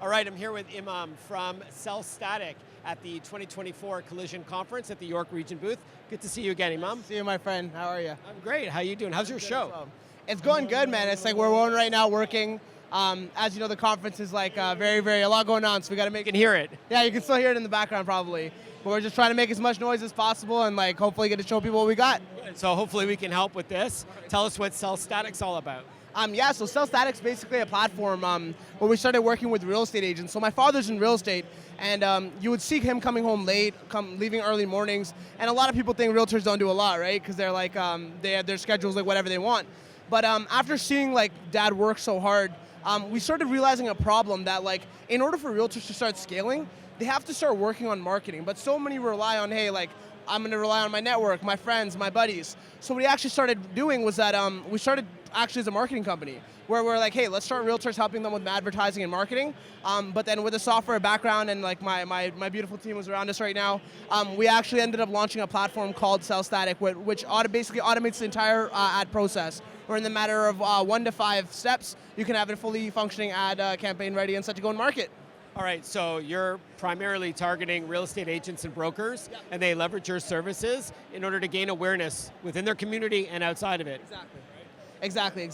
All right, I'm here with Imam from SellStatic at the 2024 Collision Conference at the York Region booth. Good to see you again, Imam. See you, my friend. How are you? I'm great. How you doing? How's your show? Well. It's going good, man. It's like we're on right now working. As you know, the conference is like a lot going on, so we got to make You can hear it. Yeah, you can still hear it in the background probably. But we're just trying to make as much noise as possible and like hopefully get to show people what we got. So hopefully we can help with this. Tell us what SellStatic's all about. Yeah, so SellStatic's basically a platform where we started working with real estate agents. So my father's in real estate, and you would see him coming home late, leaving early mornings, and a lot of people think realtors don't do a lot, right? Because they're like, they have their schedules like whatever they want. But after seeing like Dad work so hard, we started realizing a problem that like, in order for realtors to start scaling, they have to start working on marketing. But so many rely on, hey, like, I'm going to rely on my network, my friends, my buddies. So what we actually started doing was that we started actually as a marketing company where we're like, hey, let's start realtors helping them with advertising and marketing. But then with a software background and like my beautiful team was around us right now, we actually ended up launching a platform called SellStatic, which basically automates the entire ad process. Where in the matter of 1 to 5 steps, you can have a fully functioning ad campaign ready and set to go in market. All right, so you're primarily targeting real estate agents and brokers, yep. And they leverage your services in order to gain awareness within their community and outside of it. Exactly.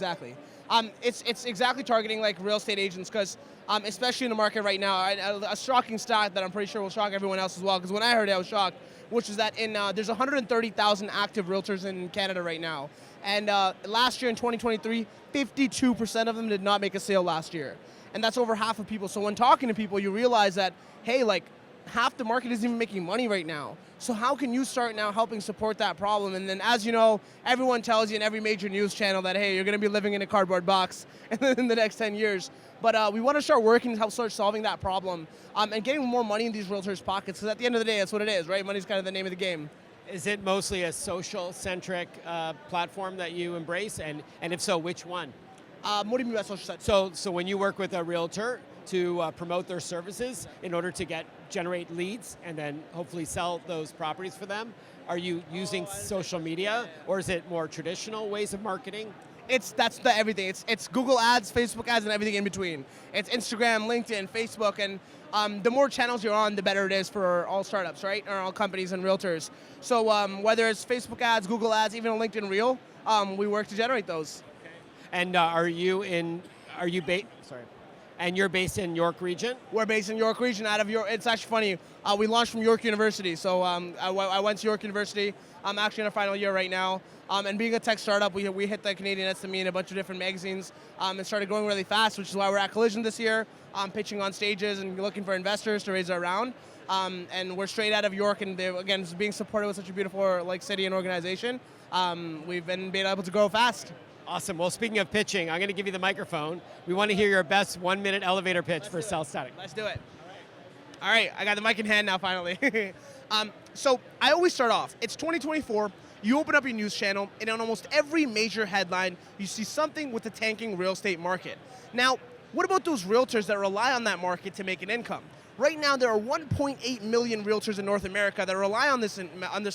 It's exactly targeting like real estate agents because especially in the market right now, a shocking stat that I'm pretty sure will shock everyone else as well, because when I heard it, I was shocked, which is that there's 130,000 active realtors in Canada right now. And last year in 2023, 52% of them did not make a sale last year. And that's over half of people. So when talking to people, you realize that, hey, like half the market isn't even making money right now. So how can you start now helping support that problem? And then as you know, everyone tells you in every major news channel that, hey, you're going to be living in a cardboard box in the next 10 years. But we want to start working to help start solving that problem and getting more money in these realtors' pockets. Because at the end of the day, that's what it is, right? Money's kind of the name of the game. Is it mostly a social-centric platform that you embrace? And if so, which one? What do you mean by social centric? So when you work with a realtor to promote their services in order to generate leads and then hopefully sell those properties for them, are you using social media, or is it more traditional ways of marketing? That's everything. It's Google ads, Facebook ads, and everything in between. It's Instagram, LinkedIn, Facebook, and the more channels you're on, the better it is for all startups, right? Or all companies and realtors. So whether it's Facebook ads, Google ads, even a LinkedIn Reel, we work to generate those. And And you're based in York Region? We're based in York Region out of York. It's actually funny. We launched from York University. So I went to York University. I'm actually in our final year right now. And being a tech startup, we hit the Canadian SME in a bunch of different magazines and started growing really fast, which is why we're at Collision this year, pitching on stages and looking for investors to raise our round. And we're straight out of York, and again, being supported with such a beautiful city and organization, we've been able to grow fast. Awesome. Well, speaking of pitching, I'm going to give you the microphone. We want to hear your best 1-minute elevator pitch for SellStatic. Let's do it. All right, I got the mic in hand now, finally. So I always start off. It's 2024. You open up your news channel, and on almost every major headline, you see something with the tanking real estate market. Now, what about those realtors that rely on that market to make an income? Right now, there are 1.8 million realtors in North America that rely on this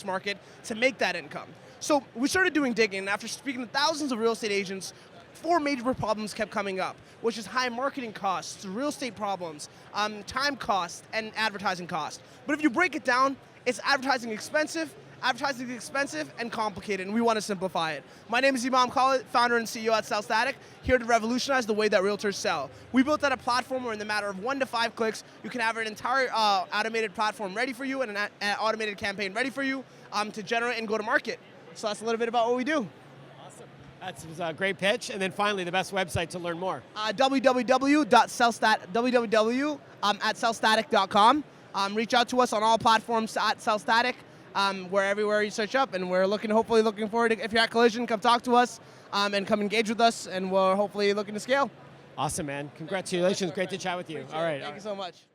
market to make that income. So we started doing digging, and after speaking to thousands of real estate agents, 4 major problems kept coming up, which is high marketing costs, real estate problems, time cost, and advertising cost. But if you break it down, it's advertising expensive, and complicated, and we want to simplify it. My name is Imam Khalid, founder and CEO at SellStatic, here to revolutionize the way that realtors sell. We built out a platform where in the matter of 1 to 5 clicks, you can have an entire automated platform ready for you and an automated campaign ready for you to generate and go to market. So that's a little bit about what we do. Awesome. That's a great pitch. And then finally, the best website to learn more. www.sellstatic.com. Reach out to us on all platforms at SellStatic. We're everywhere you search up, and we're hopefully looking forward to, if you're at Collision, come talk to us and come engage with us, and we're hopefully looking to scale. Awesome, man. Congratulations. Great to chat with you. All right. Thank you so much.